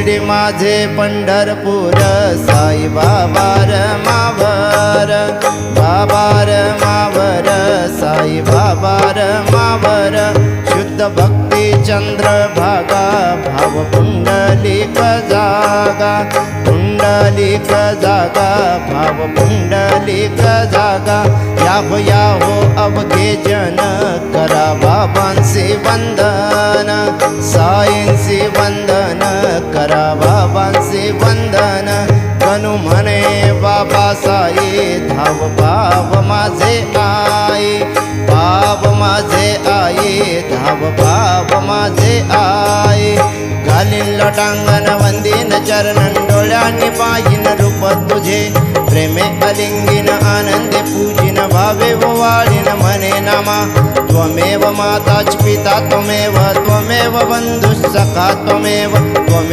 शिर्डी माझे पंढरपूर साई बाबा मावर बाबा मावर साई बाबा मावर शुद्ध भक्ती चंद्रभागा भाव पुंडलिक जागा पुंडलिक जागा भाव पुंडलिक जागा या हो अवघे जन करा बाबांचे वंदन साईंचे वंदन करा बाबांचे वंदन कनु म्हणे बाबा साई धाव भाव माझे आई भाव माझे आई धाव भाव माझे आई घालीन लोटांगण वंदीन चरणन डोळ्यांनी पाहिन रूप तुझे प्रेमे अलिंगिन आनंदे पूजिन भावे वाळीन म्हणे नामा त्वमेव माताच पिता त्वमेव त्वमेव बंधुः सखा त्वमेव त्वमेव